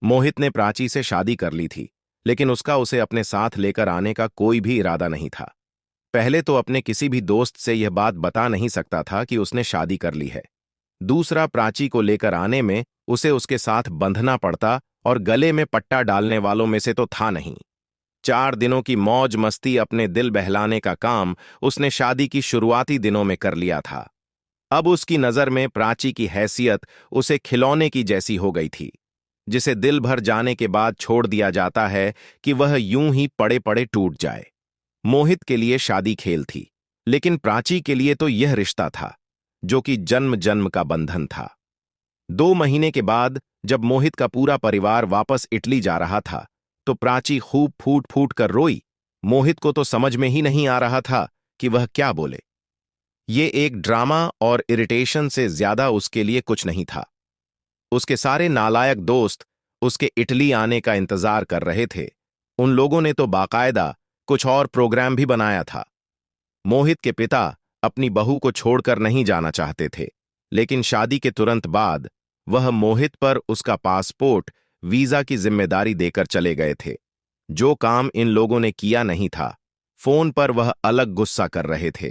मोहित ने प्राची से शादी कर ली थी, लेकिन उसका उसे अपने साथ लेकर आने का कोई भी इरादा नहीं था। पहले तो अपने किसी भी दोस्त से यह बात बता नहीं सकता था कि उसने शादी कर ली है। दूसरा, प्राची को लेकर आने में उसे उसके साथ बंधना पड़ता और गले में पट्टा डालने वालों में से तो था नहीं। 4 दिनों की मौज मस्ती अपने दिल बहलाने का काम उसने शादी की शुरुआती दिनों में कर लिया था। अब उसकी नजर में प्राची की हैसियत उसे खिलौने की जैसी हो गई थी, जिसे दिल भर जाने के बाद छोड़ दिया जाता है कि वह यूं ही पड़े पड़े टूट जाए। मोहित के लिए शादी खेल थी, लेकिन प्राची के लिए तो यह रिश्ता था जो कि जन्म जन्म का बंधन था। 2 महीने के बाद जब मोहित का पूरा परिवार वापस इटली जा रहा था, तो प्राची खूब फूट फूट कर रोई। मोहित को तो समझ में ही नहीं आ रहा था कि वह क्या बोले। ये एक ड्रामा और इरिटेशन से ज्यादा उसके लिए कुछ नहीं था। उसके सारे नालायक दोस्त उसके इटली आने का इंतजार कर रहे थे। उन लोगों ने तो बाकायदा कुछ और प्रोग्राम भी बनाया था। मोहित के पिता अपनी बहू को छोड़कर नहीं जाना चाहते थे, लेकिन शादी के तुरंत बाद वह मोहित पर उसका पासपोर्ट, वीजा की जिम्मेदारी देकर चले गए थे। जो काम इन लोगों ने किया नहीं था, फोन पर वह अलग गुस्सा कर रहे थे।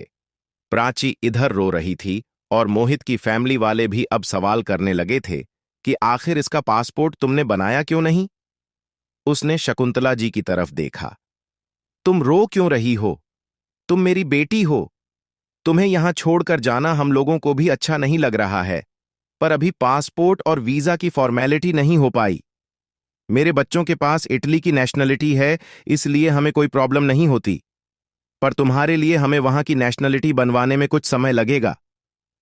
प्राची इधर रो रही थी और मोहित की फैमिली वाले भी अब सवाल करने लगे थे कि आखिर इसका पासपोर्ट तुमने बनाया क्यों नहीं। उसने शकुंतला जी की तरफ देखा। तुम रो क्यों रही हो? तुम मेरी बेटी हो। तुम्हें यहां छोड़कर जाना हम लोगों को भी अच्छा नहीं लग रहा है, पर अभी पासपोर्ट और वीजा की फॉर्मेलिटी नहीं हो पाई। मेरे बच्चों के पास इटली की नेशनलिटी है, इसलिए हमें कोई प्रॉब्लम नहीं होती, पर तुम्हारे लिए हमें वहां की नेशनलिटी बनवाने में कुछ समय लगेगा।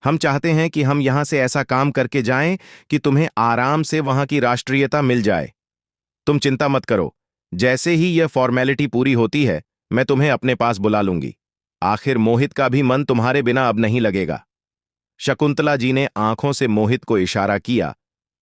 हम चाहते हैं कि हम यहां से ऐसा काम करके जाएं कि तुम्हें आराम से वहां की राष्ट्रीयता मिल जाए। तुम चिंता मत करो, जैसे ही यह फॉर्मेलिटी पूरी होती है मैं तुम्हें अपने पास बुला लूंगी। आखिर मोहित का भी मन तुम्हारे बिना अब नहीं लगेगा। शकुंतला जी ने आंखों से मोहित को इशारा किया,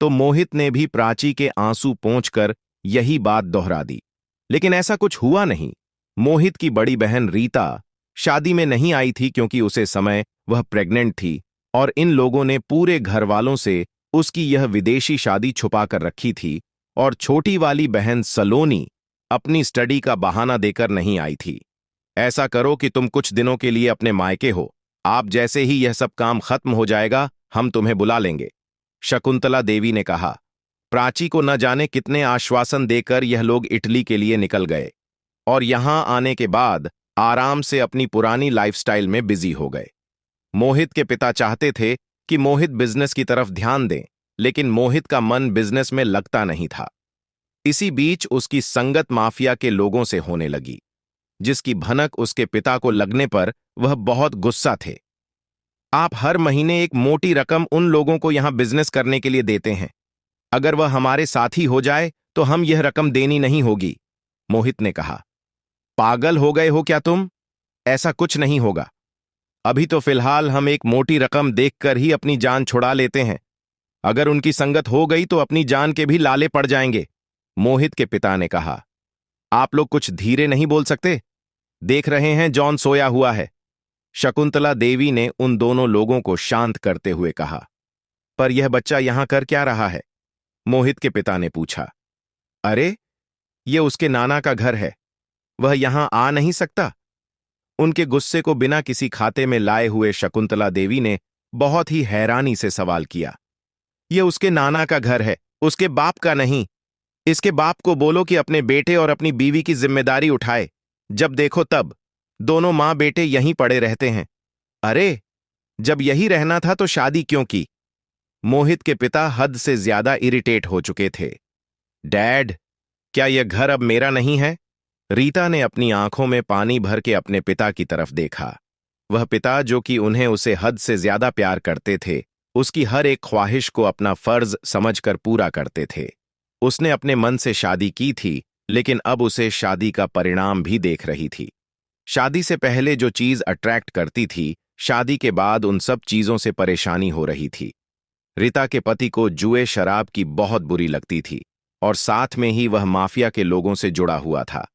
तो मोहित ने भी प्राची के आंसू पोंछकर यही बात दोहरा दी। लेकिन ऐसा कुछ हुआ नहीं। मोहित की बड़ी बहन रीता शादी में नहीं आई थी क्योंकि उसे समय वह प्रेग्नेंट थी और इन लोगों ने पूरे घर वालों से उसकी यह विदेशी शादी छुपा कर रखी थी। और छोटी वाली बहन सलोनी अपनी स्टडी का बहाना देकर नहीं आई थी। ऐसा करो कि तुम कुछ दिनों के लिए अपने मायके हो। आप जैसे ही यह सब काम खत्म हो जाएगा हम तुम्हें बुला लेंगे, शकुंतला देवी ने कहा। प्राची को न जाने कितने आश्वासन देकर यह लोग इटली के लिए निकल गए और यहां आने के बाद आराम से अपनी पुरानी लाइफस्टाइल में बिजी हो गए। मोहित के पिता चाहते थे कि मोहित बिजनेस की तरफ ध्यान दें, लेकिन मोहित का मन बिजनेस में लगता नहीं था। इसी बीच उसकी संगत माफिया के लोगों से होने लगी, जिसकी भनक उसके पिता को लगने पर वह बहुत गुस्सा थे। आप हर महीने एक मोटी रकम उन लोगों को यहां बिजनेस करने के लिए देते हैं। अगर वह हमारे साथी हो जाए तो हम यह रकम देनी नहीं होगी, मोहित ने कहा। पागल हो गए हो क्या तुम? ऐसा कुछ नहीं होगा। अभी तो फिलहाल हम एक मोटी रकम देखकर ही अपनी जान छुड़ा लेते हैं। अगर उनकी संगत हो गई तो अपनी जान के भी लाले पड़ जाएंगे, मोहित के पिता ने कहा। आप लोग कुछ धीरे नहीं बोल सकते? देख रहे हैं जॉन सोया हुआ है, शकुंतला देवी ने उन दोनों लोगों को शांत करते हुए कहा। पर यह बच्चा यहां कर क्या रहा है? मोहित के पिता ने पूछा। अरे, यह उसके नाना का घर है, वह यहां आ नहीं सकता? उनके गुस्से को बिना किसी खाते में लाए हुए शकुंतला देवी ने बहुत ही हैरानी से सवाल किया। यह उसके नाना का घर है, उसके बाप का नहीं। इसके बाप को बोलो कि अपने बेटे और अपनी बीवी की जिम्मेदारी उठाए। जब देखो तब दोनों मां बेटे यहीं पड़े रहते हैं। अरे, जब यही रहना था तो शादी क्यों की? मोहित के पिता हद से ज्यादा इरिटेट हो चुके थे। डैड, क्या यह घर अब मेरा नहीं है? रीता ने अपनी आंखों में पानी भर के अपने पिता की तरफ देखा। वह पिता जो कि उन्हें उसे हद से ज्यादा प्यार करते थे, उसकी हर एक ख्वाहिश को अपना फर्ज समझकर पूरा करते थे। उसने अपने मन से शादी की थी, लेकिन अब उसे शादी का परिणाम भी देख रही थी। शादी से पहले जो चीज अट्रैक्ट करती थी, शादी के बाद उन सब चीजों से परेशानी हो रही थी। रीता के पति को जुए शराब की बहुत बुरी लगती थी और साथ में ही वह माफिया के लोगों से जुड़ा हुआ था।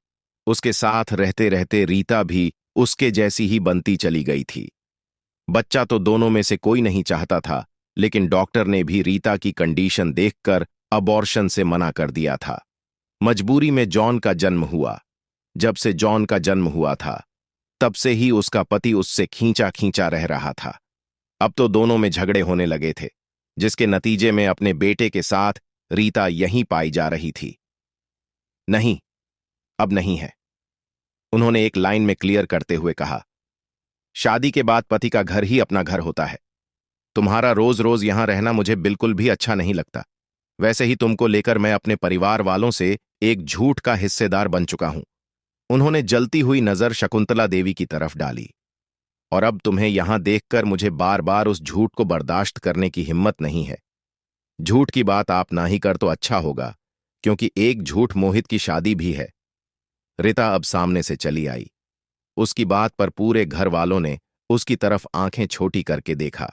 उसके साथ रहते रहते रीता भी उसके जैसी ही बनती चली गई थी। बच्चा तो दोनों में से कोई नहीं चाहता था, लेकिन डॉक्टर ने भी रीता की कंडीशन देखकर अबॉर्शन से मना कर दिया था। मजबूरी में जॉन का जन्म हुआ। जब से जॉन का जन्म हुआ था तब से ही उसका पति उससे खींचा खींचा रह रहा था। अब तो दोनों में झगड़े होने लगे थे, जिसके नतीजे में अपने बेटे के साथ रीता यहीं पाई जा रही थी। नहीं, अब नहीं है, उन्होंने एक लाइन में क्लियर करते हुए कहा। शादी के बाद पति का घर ही अपना घर होता है। तुम्हारा रोज रोज यहां रहना मुझे बिल्कुल भी अच्छा नहीं लगता। वैसे ही तुमको लेकर मैं अपने परिवार वालों से एक झूठ का हिस्सेदार बन चुका हूं। उन्होंने जलती हुई नजर शकुंतला देवी की तरफ डाली। और अब तुम्हें यहां देखकर मुझे बार बार उस झूठ को बर्दाश्त करने की हिम्मत नहीं है। झूठ की बात आप ना ही कर तो अच्छा होगा, क्योंकि एक झूठ मोहित की शादी भी है। रीता अब सामने से चली आई। उसकी बात पर पूरे घर वालों ने उसकी तरफ आंखें छोटी करके देखा।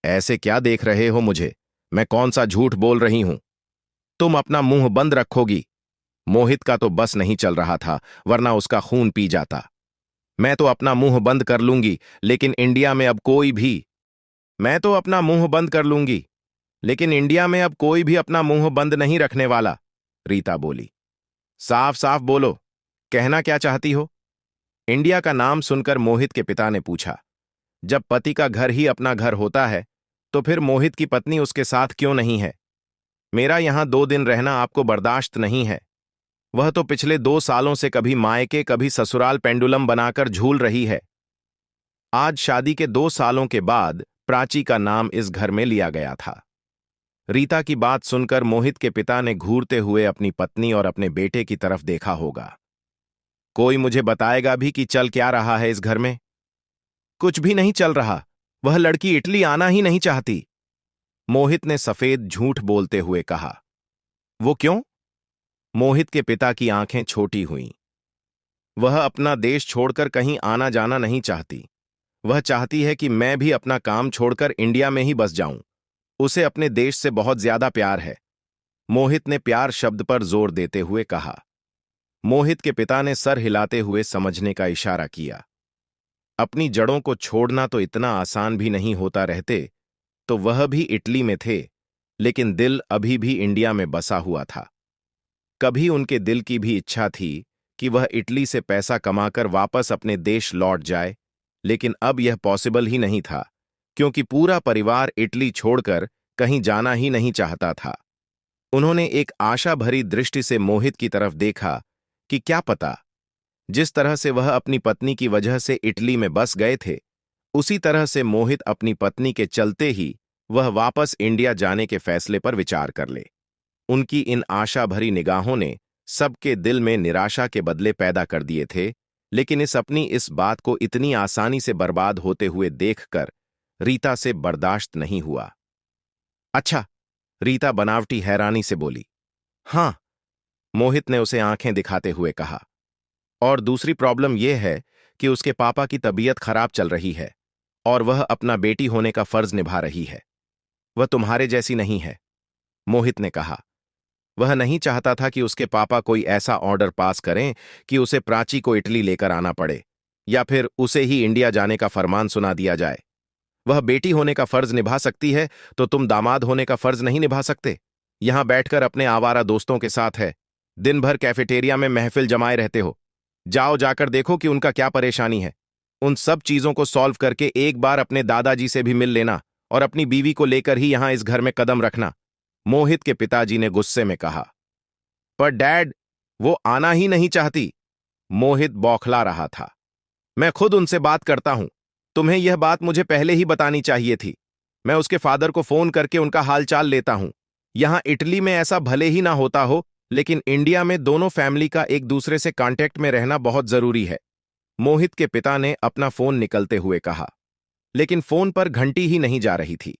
ऐसे क्या देख रहे हो मुझे? मैं कौन सा झूठ बोल रही हूं? तुम अपना मुंह बंद रखोगी? मोहित का तो बस नहीं चल रहा था, वरना उसका खून पी जाता। मैं तो अपना मुंह बंद कर लूंगी, लेकिन इंडिया में अब कोई भी मैं तो अपना मुंह बंद कर लूंगी, लेकिन इंडिया में अब कोई भी अपना मुंह बंद नहीं रखने वाला, रीता बोली। साफ साफ बोलो, कहना क्या चाहती हो? इंडिया का नाम सुनकर मोहित के पिता ने पूछा। जब पति का घर ही अपना घर होता है तो फिर मोहित की पत्नी उसके साथ क्यों नहीं है? मेरा यहां 2 दिन रहना आपको बर्दाश्त नहीं है। वह तो पिछले 2 सालों से कभी मायके कभी ससुराल पेंडुलम बनाकर झूल रही है। आज शादी के 2 सालों के बाद प्राची का नाम इस घर में लिया गया था। रीता की बात सुनकर मोहित के पिता ने घूरते हुए अपनी पत्नी और अपने बेटे की तरफ देखा होगा। कोई मुझे बताएगा भी कि चल क्या रहा है इस घर में? कुछ भी नहीं चल रहा। वह लड़की इटली आना ही नहीं चाहती, मोहित ने सफेद झूठ बोलते हुए कहा। वो क्यों? मोहित के पिता की आंखें छोटी हुईं। वह अपना देश छोड़कर कहीं आना जाना नहीं चाहती। वह चाहती है कि मैं भी अपना काम छोड़कर इंडिया में ही बस जाऊं। उसे अपने देश से बहुत ज्यादा प्यार है, मोहित ने प्यार शब्द पर जोर देते हुए कहा। मोहित के पिता ने सर हिलाते हुए समझने का इशारा किया। अपनी जड़ों को छोड़ना तो इतना आसान भी नहीं होता। रहते तो वह भी इटली में थे, लेकिन दिल अभी भी इंडिया में बसा हुआ था। कभी उनके दिल की भी इच्छा थी कि वह इटली से पैसा कमाकर वापस अपने देश लौट जाए, लेकिन अब यह पॉसिबल ही नहीं था, क्योंकि पूरा परिवार इटली छोड़कर कहीं जाना ही नहीं चाहता था। उन्होंने एक आशा भरी दृष्टि से मोहित की तरफ देखा कि क्या पता, जिस तरह से वह अपनी पत्नी की वजह से इटली में बस गए थे, उसी तरह से मोहित अपनी पत्नी के चलते ही वह वापस इंडिया जाने के फैसले पर विचार कर ले। उनकी इन आशा भरी निगाहों ने सबके दिल में निराशा के बदले पैदा कर दिए थे, लेकिन इस बात को इतनी आसानी से बर्बाद होते हुए देखकर रीता से बर्दाश्त नहीं हुआ। अच्छा, रीता बनावटी हैरानी से बोली। हां, मोहित ने उसे आंखें दिखाते हुए कहा। और दूसरी प्रॉब्लम यह है कि उसके पापा की तबीयत खराब चल रही है और वह अपना बेटी होने का फर्ज निभा रही है। वह तुम्हारे जैसी नहीं है, मोहित ने कहा। वह नहीं चाहता था कि उसके पापा कोई ऐसा ऑर्डर पास करें कि उसे प्राची को इटली लेकर आना पड़े, या फिर उसे ही इंडिया जाने का फरमान सुना दिया जाए। वह बेटी होने का फर्ज निभा सकती है तो तुम दामाद होने का फर्ज नहीं निभा सकते? यहां बैठकर अपने आवारा दोस्तों के साथ है, दिन भर कैफेटेरिया में महफिल जमाए रहते हो। जाओ, जाकर देखो कि उनका क्या परेशानी है। उन सब चीजों को सॉल्व करके एक बार अपने दादाजी से भी मिल लेना और अपनी बीवी को लेकर ही यहां इस घर में कदम रखना, मोहित के पिताजी ने गुस्से में कहा। पर डैड, वो आना ही नहीं चाहती, मोहित बौखला रहा था। मैं खुद उनसे बात करता हूं। तुम्हें यह बात मुझे पहले ही बतानी चाहिए थी। मैं उसके फादर को फोन करके उनका हालचाल लेता हूं। यहां इटली में ऐसा भले ही ना होता हो, लेकिन इंडिया में दोनों फैमिली का एक दूसरे से कांटेक्ट में रहना बहुत जरूरी है, मोहित के पिता ने अपना फोन निकलते हुए कहा। लेकिन फोन पर घंटी ही नहीं जा रही थी।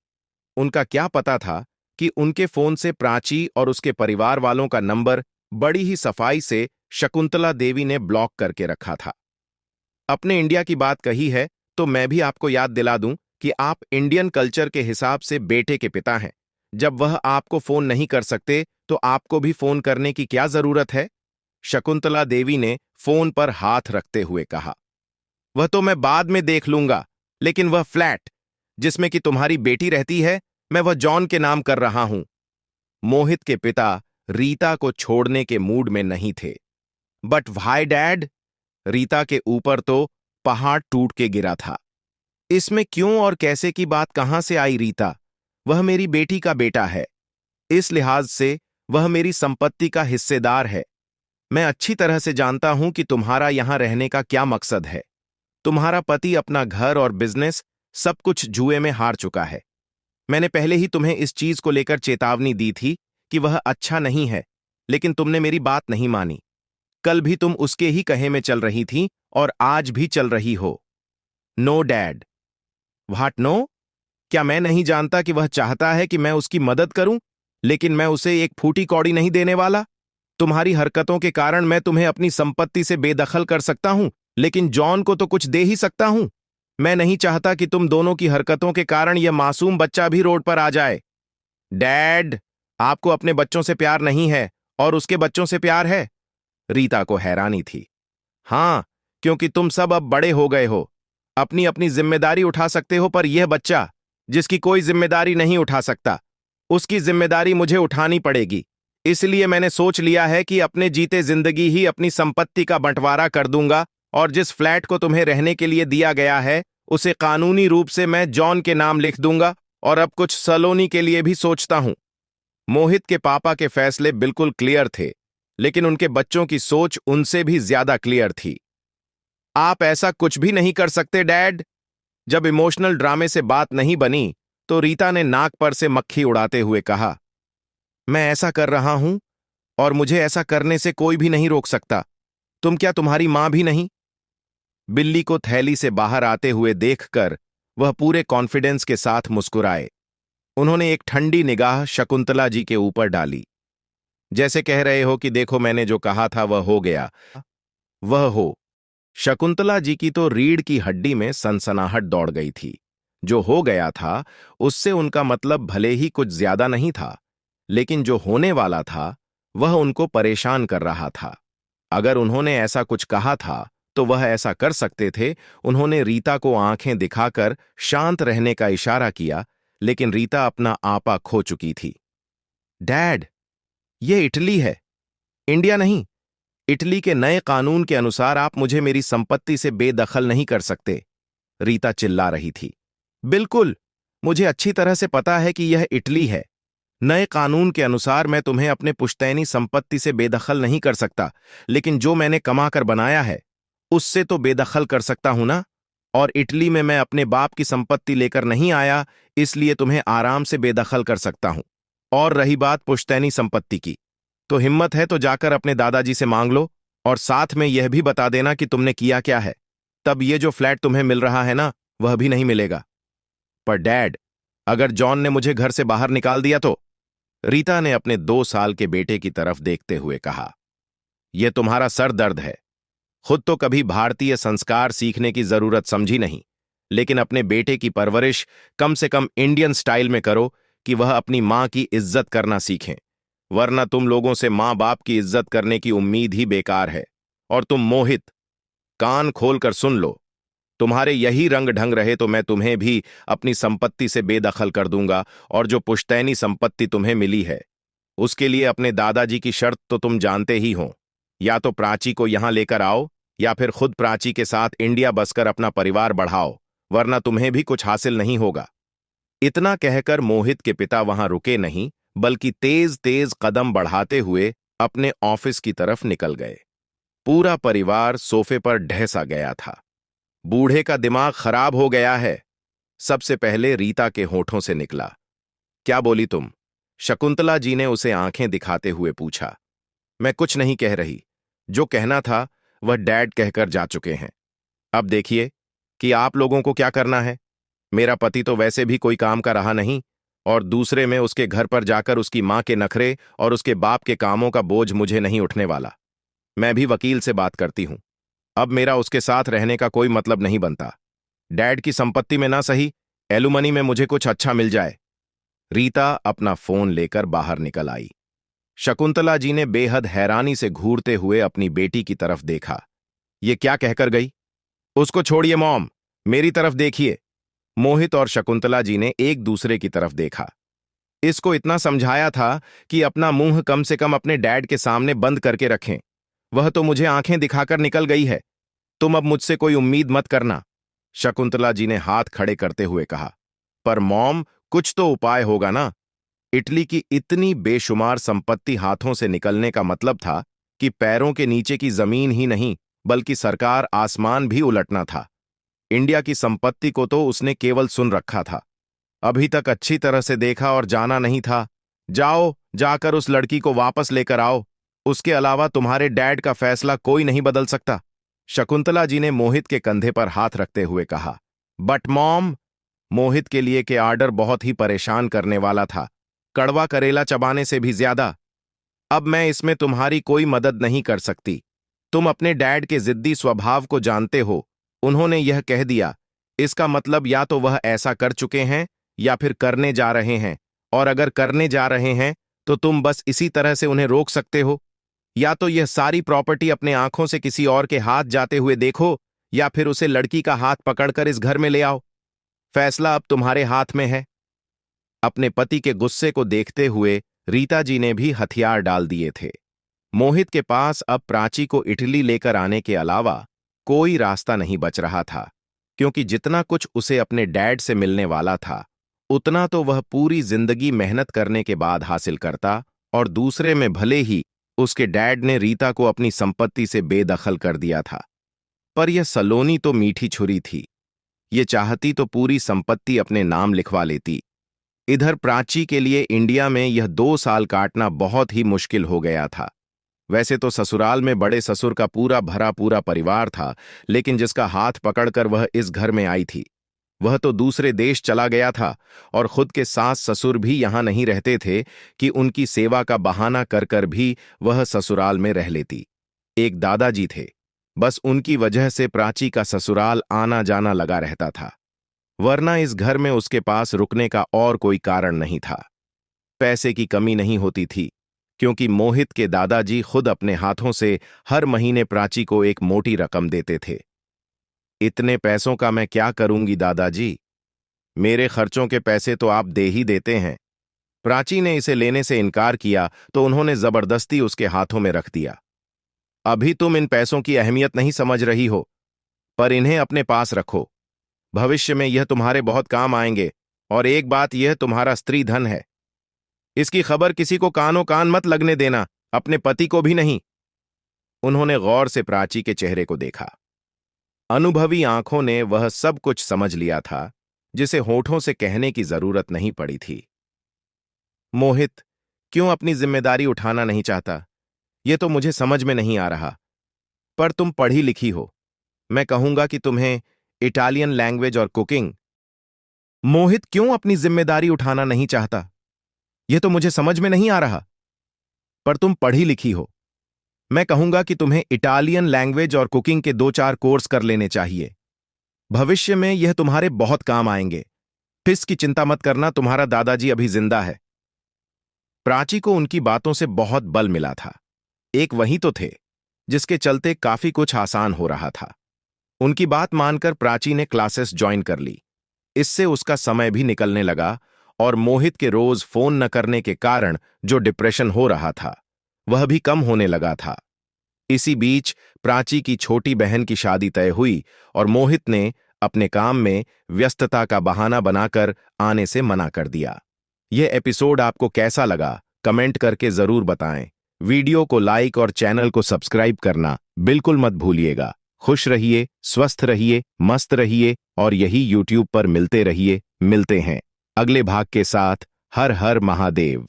उनका क्या पता था कि उनके फोन से प्राची और उसके परिवार वालों का नंबर बड़ी ही सफाई से शकुंतला देवी ने ब्लॉक करके रखा था। अपने इंडिया की बात कही है तो मैं भी आपको याद दिला दूं कि आप इंडियन कल्चर के हिसाब से बेटे के पिता हैं। जब वह आपको फोन नहीं कर सकते तो आपको भी फोन करने की क्या जरूरत है? शकुंतला देवी ने फोन पर हाथ रखते हुए कहा। वह तो मैं बाद में देख लूंगा, लेकिन वह फ्लैट जिसमें कि तुम्हारी बेटी रहती है, मैं वह जॉन के नाम कर रहा हूं। मोहित के पिता रीता को छोड़ने के मूड में नहीं थे। But why dad? रीता के ऊपर तो पहाड़ टूट के गिरा था। इसमें क्यों और कैसे की बात कहां से आई रीता? वह मेरी बेटी का बेटा है। इस लिहाज से वह मेरी संपत्ति का हिस्सेदार है। मैं अच्छी तरह से जानता हूं कि तुम्हारा यहां रहने का क्या मकसद है। तुम्हारा पति अपना घर और बिजनेस सब कुछ जुए में हार चुका है। मैंने पहले ही तुम्हें इस चीज को लेकर चेतावनी दी थी कि वह अच्छा नहीं है, लेकिन तुमने मेरी बात नहीं मानी। कल भी तुम उसके ही कहे में चल रही थी और आज भी चल रही हो। No dad. What no? क्या मैं नहीं जानता कि वह चाहता है कि मैं उसकी मदद करूं, लेकिन मैं उसे एक फूटी कौड़ी नहीं देने वाला। तुम्हारी हरकतों के कारण मैं तुम्हें अपनी संपत्ति से बेदखल कर सकता हूं, लेकिन जॉन को तो कुछ दे ही सकता हूं। मैं नहीं चाहता कि तुम दोनों की हरकतों के कारण यह मासूम बच्चा भी रोड पर आ जाए। डैड, आपको अपने बच्चों से प्यार नहीं है और उसके बच्चों से प्यार है? रीता को हैरानी थी। हां, क्योंकि तुम सब अब बड़े हो गए हो, अपनी अपनी जिम्मेदारी उठा सकते हो, पर यह बच्चा जिसकी कोई जिम्मेदारी नहीं उठा सकता, उसकी जिम्मेदारी मुझे उठानी पड़ेगी। इसलिए मैंने सोच लिया है कि अपने जीते जिंदगी ही अपनी संपत्ति का बंटवारा कर दूंगा, और जिस फ्लैट को तुम्हें रहने के लिए दिया गया है उसे कानूनी रूप से मैं जॉन के नाम लिख दूंगा, और अब कुछ सलोनी के लिए भी सोचता हूं। मोहित के पापा के फैसले बिल्कुल क्लियर थे, लेकिन उनके बच्चों की सोच उनसे भी ज्यादा क्लियर थी। आप ऐसा कुछ भी नहीं कर सकते डैड। जब इमोशनल ड्रामे से बात नहीं बनी तो रीता ने नाक पर से मक्खी उड़ाते हुए कहा, मैं ऐसा कर रहा हूं और मुझे ऐसा करने से कोई भी नहीं रोक सकता। तुम क्या तुम्हारी मां भी नहीं? बिल्ली को थैली से बाहर आते हुए देखकर वह पूरे कॉन्फिडेंस के साथ मुस्कुराए। उन्होंने एक ठंडी निगाह शकुंतला जी के ऊपर डाली, जैसे कह रहे हो कि देखो मैंने जो कहा था वह हो गया। वह हो। शकुंतला जी की तो रीढ़ की हड्डी में सनसनाहट दौड़ गई थी। जो हो गया था उससे उनका मतलब भले ही कुछ ज्यादा नहीं था, लेकिन जो होने वाला था वह उनको परेशान कर रहा था। अगर उन्होंने ऐसा कुछ कहा था तो वह ऐसा कर सकते थे। उन्होंने रीता को आंखें दिखाकर शांत रहने का इशारा किया, लेकिन रीता अपना आपा खो चुकी थी। डैड, ये इटली है, इंडिया नहीं। इटली के नए कानून के अनुसार आप मुझे मेरी संपत्ति से बेदखल नहीं कर सकते। रीता चिल्ला रही थी। बिल्कुल, मुझे अच्छी तरह से पता है कि यह इटली है। नए कानून के अनुसार मैं तुम्हें अपने पुश्तैनी संपत्ति से बेदखल नहीं कर सकता, लेकिन जो मैंने कमा कर बनाया है उससे तो बेदखल कर सकता हूं ना। और इटली में मैं अपने बाप की संपत्ति लेकर नहीं आया, इसलिए तुम्हें आराम से बेदखल कर सकता हूं। और रही बात पुश्तैनी संपत्ति की, तो हिम्मत है तो जाकर अपने दादाजी से मांग लो, और साथ में यह भी बता देना कि तुमने किया क्या है। तब ये जो फ्लैट तुम्हें मिल रहा है ना, वह भी नहीं मिलेगा। पर डैड, अगर जॉन ने मुझे घर से बाहर निकाल दिया तो? रीता ने अपने 2 साल के बेटे की तरफ देखते हुए कहा, यह तुम्हारा सर दर्द है। खुद तो कभी भारतीय संस्कार सीखने की जरूरत समझी नहीं, लेकिन अपने बेटे की परवरिश कम से कम इंडियन स्टाइल में करो कि वह अपनी मां की इज्जत करना सीखें, वरना तुम लोगों से मां बाप की इज्जत करने की उम्मीद ही बेकार है। और तुम मोहित, कान खोलकर सुन लो, तुम्हारे यही रंग ढंग रहे तो मैं तुम्हें भी अपनी संपत्ति से बेदखल कर दूंगा, और जो पुश्तैनी संपत्ति तुम्हें मिली है उसके लिए अपने दादाजी की शर्त तो तुम जानते ही हो। या तो प्राची को यहां लेकर आओ, या फिर खुद प्राची के साथ इंडिया बसकर अपना परिवार बढ़ाओ, वरना तुम्हें भी कुछ हासिल नहीं होगा। इतना कहकर मोहित के पिता वहां रुके नहीं, बल्कि तेज तेज कदम बढ़ाते हुए अपने ऑफिस की तरफ निकल गए। पूरा परिवार सोफे पर ढहसा गया था। बूढ़े का दिमाग खराब हो गया है। सबसे पहले रीता के होठों से निकला, क्या बोली तुम? शकुंतला जी ने उसे आंखें दिखाते हुए पूछा। मैं कुछ नहीं कह रही, जो कहना था वह डैड कहकर जा चुके हैं। अब देखिए कि आप लोगों को क्या करना है। मेरा पति तो वैसे भी कोई काम का रहा नहीं, और दूसरे में उसके घर पर जाकर उसकी मां के नखरे और उसके बाप के कामों का बोझ मुझे नहीं उठने वाला। मैं भी वकील से बात करती हूं। अब मेरा उसके साथ रहने का कोई मतलब नहीं बनता। डैड की संपत्ति में ना सही, एलुमनी में मुझे कुछ अच्छा मिल जाए। रीता अपना फोन लेकर बाहर निकल आई। शकुंतला जी ने बेहद हैरानी से घूरते हुए अपनी बेटी की तरफ देखा। ये क्या कहकर गई? उसको छोड़िए मॉम, मेरी तरफ देखिए। मोहित और शकुंतला जी ने एक दूसरे की तरफ देखा। इसको इतना समझाया था कि अपना मुंह कम से कम अपने डैड के सामने बंद करके रखें। वह तो मुझे आंखें दिखाकर निकल गई है। तुम अब मुझसे कोई उम्मीद मत करना। शकुंतला जी ने हाथ खड़े करते हुए कहा। पर मॉम, कुछ तो उपाय होगा ना। इटली की इतनी बेशुमार संपत्ति हाथों से निकलने का मतलब था कि पैरों के नीचे की जमीन ही नहीं बल्कि सरकार आसमान भी उलटना था। इंडिया की संपत्ति को तो उसने केवल सुन रखा था, अभी तक अच्छी तरह से देखा और जाना नहीं था। जाओ, जाकर उस लड़की को वापस लेकर आओ। उसके अलावा तुम्हारे डैड का फैसला कोई नहीं बदल सकता। शकुंतला जी ने मोहित के कंधे पर हाथ रखते हुए कहा। बट मॉम, मोहित के लिए के आर्डर बहुत ही परेशान करने वाला था, कड़वा करेला चबाने से भी ज्यादा। अब मैं इसमें तुम्हारी कोई मदद नहीं कर सकती। तुम अपने डैड के जिद्दी स्वभाव को जानते हो। उन्होंने यह कह दिया, इसका मतलब या तो वह ऐसा कर चुके हैं या फिर करने जा रहे हैं, और अगर करने जा रहे हैं तो तुम बस इसी तरह से उन्हें रोक सकते हो। या तो यह सारी प्रॉपर्टी अपने आंखों से किसी और के हाथ जाते हुए देखो, या फिर उसे लड़की का हाथ पकड़कर इस घर में ले आओ। फैसला अब तुम्हारे हाथ में है। अपने पति के गुस्से को देखते हुए रीता जी ने भी हथियार डाल दिए थे। मोहित के पास अब प्राची को इटली लेकर आने के अलावा कोई रास्ता नहीं बच रहा था, क्योंकि जितना कुछ उसे अपने डैड से मिलने वाला था उतना तो वह पूरी जिंदगी मेहनत करने के बाद हासिल करता, और दूसरे में भले ही उसके डैड ने रीता को अपनी संपत्ति से बेदखल कर दिया था, पर यह सलोनी तो मीठी छुरी थी। ये चाहती तो पूरी संपत्ति अपने नाम लिखवा लेती। इधर प्राची के लिए इंडिया में यह 2 साल काटना बहुत ही मुश्किल हो गया था। वैसे तो ससुराल में बड़े ससुर का पूरा भरा पूरा परिवार था, लेकिन जिसका हाथ पकड़कर वह इस घर में आई थी वह तो दूसरे देश चला गया था, और खुद के सास ससुर भी यहां नहीं रहते थे कि उनकी सेवा का बहाना कर कर भी वह ससुराल में रह लेती। एक दादाजी थे, बस उनकी वजह से प्राची का ससुराल आना जाना लगा रहता था, वरना इस घर में उसके पास रुकने का और कोई कारण नहीं था। पैसे की कमी नहीं होती थी, क्योंकि मोहित के दादाजी खुद अपने हाथों से हर महीने प्राची को एक मोटी रकम देते थे। इतने पैसों का मैं क्या करूंगी दादाजी? मेरे खर्चों के पैसे तो आप दे ही देते हैं। प्राची ने इसे लेने से इनकार किया तो उन्होंने जबरदस्ती उसके हाथों में रख दिया। अभी तुम इन पैसों की अहमियत नहीं समझ रही हो, पर इन्हें अपने पास रखो। भविष्य में यह तुम्हारे बहुत काम आएंगे, और एक बात यह, तुम्हारा स्त्री धन है। इसकी खबर किसी को कानो कान मत लगने देना, अपने पति को भी नहीं। उन्होंने गौर से प्राची के चेहरे को देखा। अनुभवी आंखों ने वह सब कुछ समझ लिया था जिसे होठों से कहने की जरूरत नहीं पड़ी थी। मोहित क्यों अपनी जिम्मेदारी उठाना नहीं चाहता, यह तो मुझे समझ में नहीं आ रहा। पर तुम पढ़ी लिखी हो, मैं कहूंगा कि तुम्हें इटालियन लैंग्वेज और कुकिंग। मोहित क्यों अपनी जिम्मेदारी उठाना नहीं चाहता, यह तो मुझे समझ में नहीं आ रहा। पर तुम पढ़ी लिखी हो, मैं कहूंगा कि तुम्हें इटालियन लैंग्वेज और कुकिंग के 2-4 कोर्स कर लेने चाहिए। भविष्य में यह तुम्हारे बहुत काम आएंगे। फीस की चिंता मत करना, तुम्हारा दादाजी अभी जिंदा है। प्राची को उनकी बातों से बहुत बल मिला था। एक वही तो थे जिसके चलते काफी कुछ आसान हो रहा था। उनकी बात मानकर प्राची ने क्लासेस ज्वाइन कर ली। इससे उसका समय भी निकलने लगा, और मोहित के रोज फोन न करने के कारण जो डिप्रेशन हो रहा था वह भी कम होने लगा था। इसी बीच प्राची की छोटी बहन की शादी तय हुई, और मोहित ने अपने काम में व्यस्तता का बहाना बनाकर आने से मना कर दिया। यह एपिसोड आपको कैसा लगा कमेंट करके जरूर बताएं। वीडियो को लाइक और चैनल को सब्सक्राइब करना बिल्कुल मत भूलिएगा। खुश रहिए, स्वस्थ रहिए, मस्त रहिए, और यही यूट्यूब पर मिलते रहिए। मिलते हैं अगले भाग के साथ। हर हर महादेव।